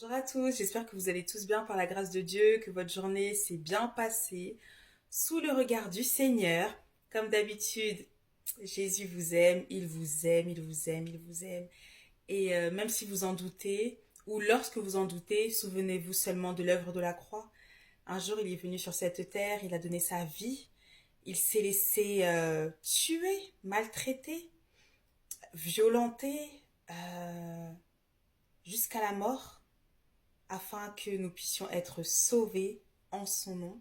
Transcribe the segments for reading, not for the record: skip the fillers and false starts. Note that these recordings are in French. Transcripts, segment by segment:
Bonjour à tous, j'espère que vous allez tous bien par la grâce de Dieu, que votre journée s'est bien passée sous le regard du Seigneur. Comme d'habitude, Jésus vous aime, il vous aime, il vous aime, il vous aime. Et même si vous en doutez, ou lorsque vous en doutez, souvenez-vous seulement de l'œuvre de la croix. Un jour, il est venu sur cette terre, il a donné sa vie, il s'est laissé tuer, maltraiter, violenter, euh, jusqu'à la mort afin que nous puissions être sauvés en son nom.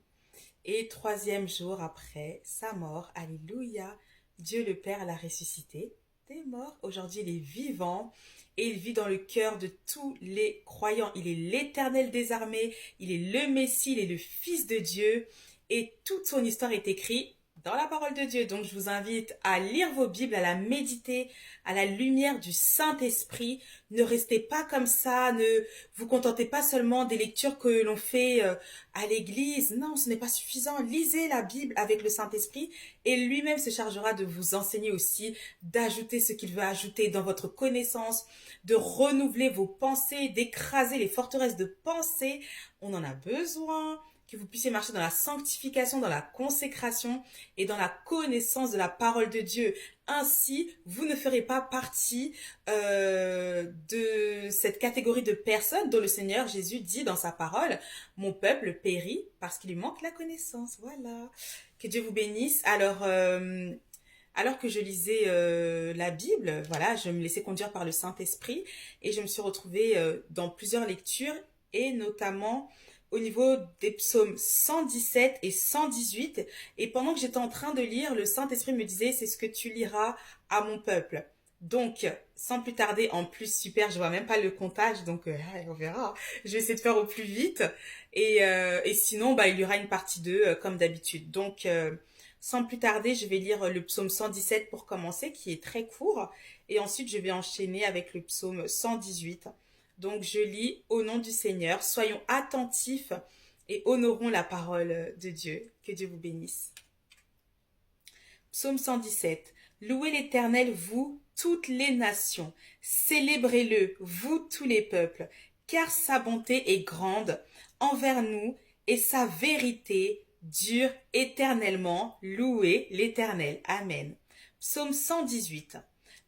Et troisième jour après sa mort, alléluia, Dieu le Père l'a ressuscité des morts. Aujourd'hui, il est vivant et il vit dans le cœur de tous les croyants. Il est l'Éternel des armées, il est le Messie, il est le Fils de Dieu et toute son histoire est écrite dans la parole de Dieu. Donc je vous invite à lire vos Bibles, à la méditer à la lumière du Saint-Esprit. Ne restez pas comme ça, ne vous contentez pas seulement des lectures que l'on fait à l'église. Non, ce n'est pas suffisant. Lisez la Bible avec le Saint-Esprit et lui-même se chargera de vous enseigner aussi, d'ajouter ce qu'il veut ajouter dans votre connaissance, de renouveler vos pensées, d'écraser les forteresses de pensée. On en a besoin, que vous puissiez marcher dans la sanctification, dans la consécration et dans la connaissance de la parole de Dieu. Ainsi, vous ne ferez pas partie de cette catégorie de personnes dont le Seigneur Jésus dit dans sa parole, mon peuple périt parce qu'il lui manque la connaissance. Voilà. Que Dieu vous bénisse. Alors que je lisais la Bible, voilà, je me laissais conduire par le Saint-Esprit et je me suis retrouvée dans plusieurs lectures et notamment au niveau des psaumes 117 et 118. Et pendant que j'étais en train de lire, le Saint-Esprit me disait, c'est ce que tu liras à mon peuple. Donc, sans plus tarder, en plus, super, je vois même pas le comptage, donc on verra. Je vais essayer de faire au plus vite. Et sinon, bah, il y aura une partie 2 comme d'habitude. Donc, sans plus tarder, je vais lire le psaume 117 pour commencer, qui est très court. Et ensuite, je vais enchaîner avec le psaume 118. Donc je lis au nom du Seigneur. Soyons attentifs et honorons la parole de Dieu. Que Dieu vous bénisse. Psaume 117. Louez l'Éternel, vous, toutes les nations. Célébrez-le, vous, tous les peuples, car sa bonté est grande envers nous et sa vérité dure éternellement. Louez l'Éternel. Amen. Psaume 118.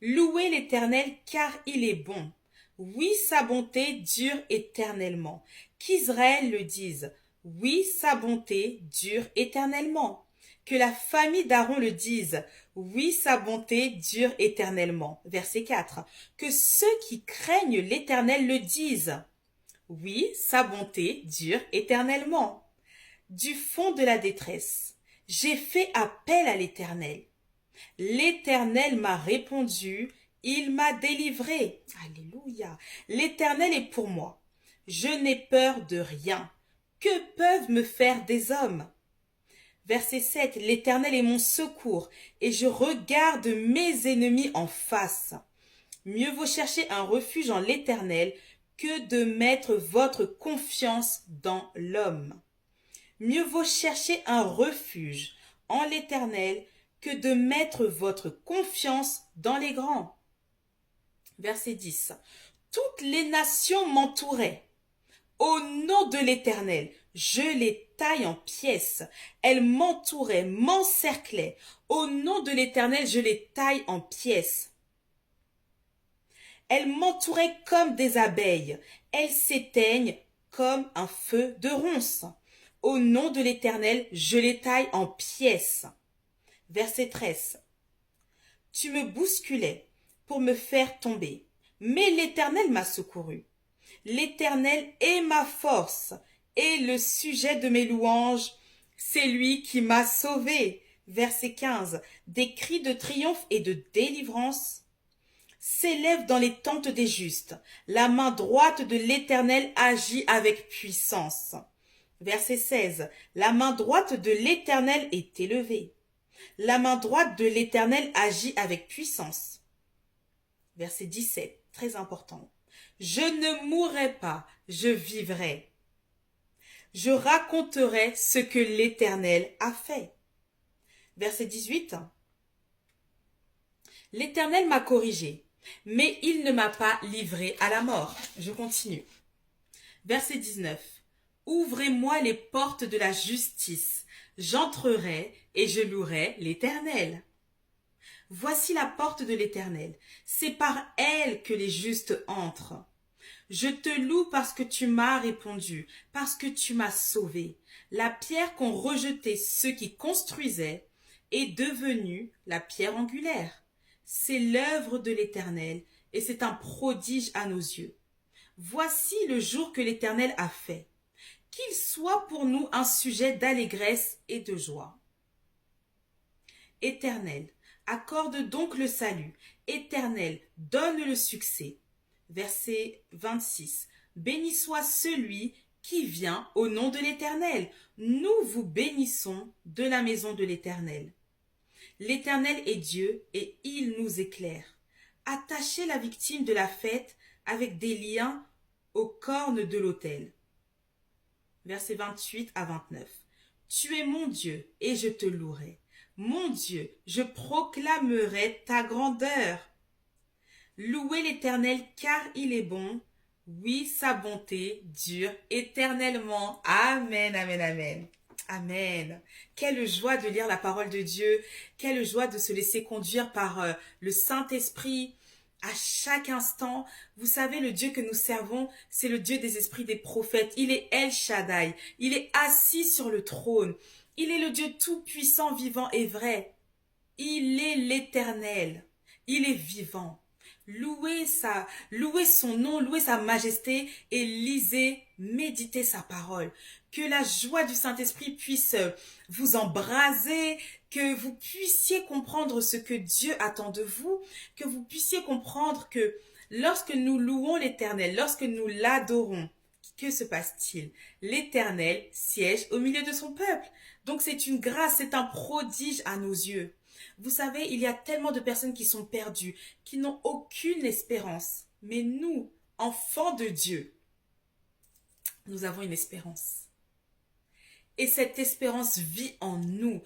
Louez l'Éternel car il est bon. Oui, sa bonté dure éternellement. Qu'Israël le dise. Oui, sa bonté dure éternellement. Que la famille d'Aaron le dise. Oui, sa bonté dure éternellement. Verset 4. Que ceux qui craignent l'Éternel le disent. Oui, sa bonté dure éternellement. Du fond de la détresse, j'ai fait appel à l'Éternel. L'Éternel m'a répondu, il m'a délivré. Alléluia. L'Éternel est pour moi. Je n'ai peur de rien. Que peuvent me faire des hommes? Verset 7. L'Éternel est mon secours, et je regarde mes ennemis en face. Mieux vaut chercher un refuge en l'Éternel que de mettre votre confiance dans l'homme. Mieux vaut chercher un refuge en l'Éternel que de mettre votre confiance dans les grands. Verset 10. Toutes les nations m'entouraient. Au nom de l'Éternel, je les taille en pièces. Elles m'entouraient, m'encerclaient. Au nom de l'Éternel, je les taille en pièces. Elles m'entouraient comme des abeilles. Elles s'éteignent comme un feu de ronce. Au nom de l'Éternel, je les taille en pièces. Verset 13. Tu me bousculais pour me faire tomber, mais l'Éternel m'a secouru. L'Éternel est ma force et le sujet de mes louanges. C'est lui qui m'a sauvé. Verset 15. Des cris de triomphe et de délivrance s'élèvent dans les tentes des justes. La main droite de l'Éternel agit avec puissance. Verset 16. La main droite de l'Éternel est élevée. La main droite de l'Éternel agit avec puissance. Verset 17, très important. Je ne mourrai pas, je vivrai. Je raconterai ce que l'Éternel a fait. Verset 18. L'Éternel m'a corrigé, mais il ne m'a pas livré à la mort. Je continue. Verset 19. Ouvrez-moi les portes de la justice. J'entrerai et je louerai l'Éternel. Voici la porte de l'Éternel. C'est par elle que les justes entrent. Je te loue parce que tu m'as répondu, parce que tu m'as sauvé. La pierre qu'ont rejetée ceux qui construisaient est devenue la pierre angulaire. C'est l'œuvre de l'Éternel et c'est un prodige à nos yeux. Voici le jour que l'Éternel a fait. Qu'il soit pour nous un sujet d'allégresse et de joie. Éternel, accorde donc le salut. Éternel, donne le succès. Verset 26. Béni soit celui qui vient au nom de l'Éternel. Nous vous bénissons de la maison de l'Éternel. L'Éternel est Dieu et il nous éclaire. Attachez la victime de la fête avec des liens aux cornes de l'autel. Versets 28 à 29. Tu es mon Dieu et je te louerai. Mon Dieu, je proclamerai ta grandeur. Louez l'Éternel car il est bon. Oui, sa bonté dure éternellement. Amen, amen, amen. Amen. Quelle joie de lire la parole de Dieu. Quelle joie de se laisser conduire par le Saint-Esprit à chaque instant. Vous savez, le Dieu que nous servons, c'est le Dieu des esprits des prophètes. Il est El Shaddai. Il est assis sur le trône. Il est le Dieu tout-puissant, vivant et vrai. Il est l'Éternel. Il est vivant. Louez son nom, louez sa majesté et lisez, méditez sa parole. Que la joie du Saint-Esprit puisse vous embraser, que vous puissiez comprendre ce que Dieu attend de vous, que vous puissiez comprendre que lorsque nous louons l'Éternel, lorsque nous l'adorons, que se passe-t-il? L'Éternel siège au milieu de son peuple. Donc c'est une grâce, c'est un prodige à nos yeux. Vous savez, il y a tellement de personnes qui sont perdues, qui n'ont aucune espérance. Mais nous, enfants de Dieu, nous avons une espérance. Et cette espérance vit en nous,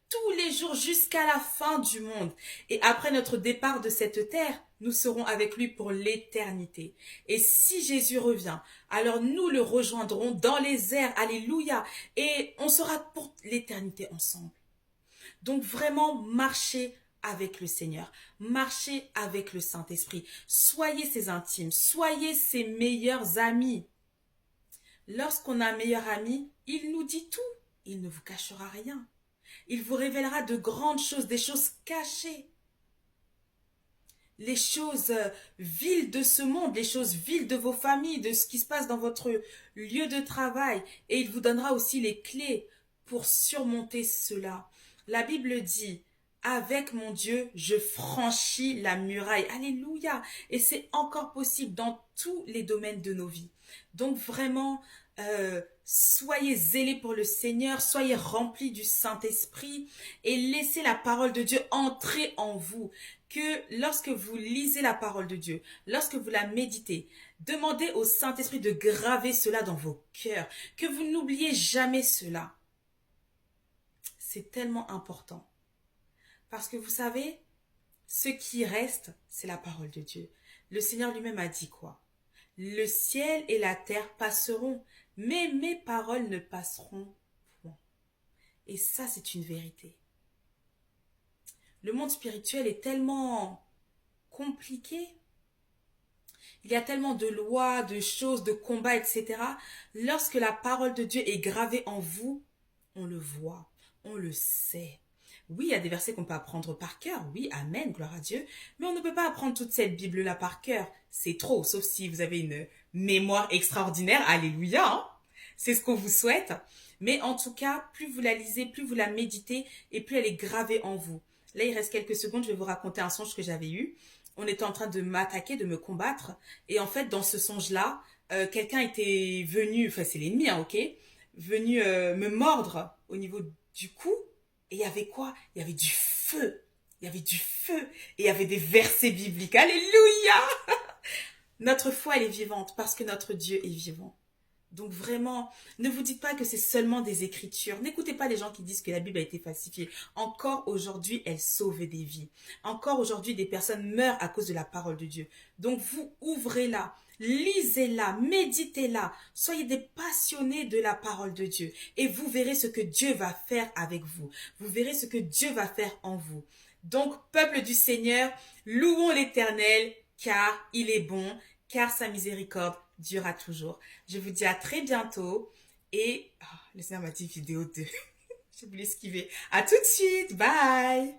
tous les jours jusqu'à la fin du monde. Et après notre départ de cette terre, nous serons avec lui pour l'éternité. Et si Jésus revient, alors nous le rejoindrons dans les airs. Alléluia. Et on sera pour l'éternité ensemble. Donc vraiment, marchez avec le Seigneur, marchez avec le Saint-Esprit, soyez ses intimes, soyez ses meilleurs amis. Lorsqu'on a un meilleur ami, il nous dit tout, il ne vous cachera rien. Il vous révélera de grandes choses, des choses cachées. Les choses viles de ce monde, les choses viles de vos familles, de ce qui se passe dans votre lieu de travail. Et il vous donnera aussi les clés pour surmonter cela. La Bible dit, avec mon Dieu, je franchis la muraille. Alléluia. Et c'est encore possible dans tous les domaines de nos vies. Donc vraiment, soyez zélés pour le Seigneur, soyez remplis du Saint-Esprit et laissez la parole de Dieu entrer en vous. Que lorsque vous lisez la parole de Dieu, lorsque vous la méditez, demandez au Saint-Esprit de graver cela dans vos cœurs, que vous n'oubliez jamais cela. C'est tellement important. Parce que vous savez, ce qui reste, c'est la parole de Dieu. Le Seigneur lui-même a dit quoi? Le ciel et la terre passeront, mais mes paroles ne passeront point. Et ça, c'est une vérité. Le monde spirituel est tellement compliqué. Il y a tellement de lois, de choses, de combats, etc. Lorsque la parole de Dieu est gravée en vous, on le voit, on le sait. Oui, il y a des versets qu'on peut apprendre par cœur. Oui, amen, gloire à Dieu. Mais on ne peut pas apprendre toute cette Bible-là par cœur. C'est trop, sauf si vous avez une mémoire extraordinaire. Alléluia, hein. C'est ce qu'on vous souhaite. Mais en tout cas, plus vous la lisez, plus vous la méditez et plus elle est gravée en vous. Là, il reste quelques secondes, je vais vous raconter un songe que j'avais eu. On était en train de m'attaquer, de me combattre. Et en fait, dans ce songe-là, quelqu'un était venu, enfin c'est l'ennemi, hein, ok, venu me mordre au niveau du cou. Et il y avait quoi? Il y avait du feu. Il y avait du feu. Et il y avait des versets bibliques. Alléluia! Notre foi, elle est vivante parce que notre Dieu est vivant. Donc vraiment, ne vous dites pas que c'est seulement des écritures. N'écoutez pas les gens qui disent que la Bible a été falsifiée. Encore aujourd'hui, elle sauve des vies. Encore aujourd'hui, des personnes meurent à cause de la parole de Dieu. Donc vous ouvrez-la, lisez-la, méditez-la. Soyez des passionnés de la parole de Dieu. Et vous verrez ce que Dieu va faire avec vous. Vous verrez ce que Dieu va faire en vous. Donc, peuple du Seigneur, louons l'Éternel, car il est bon, car sa miséricorde durera toujours. Je vous dis à très bientôt et le Seigneur m'a dit vidéo 2. J'ai voulu esquiver. À tout de suite. Bye.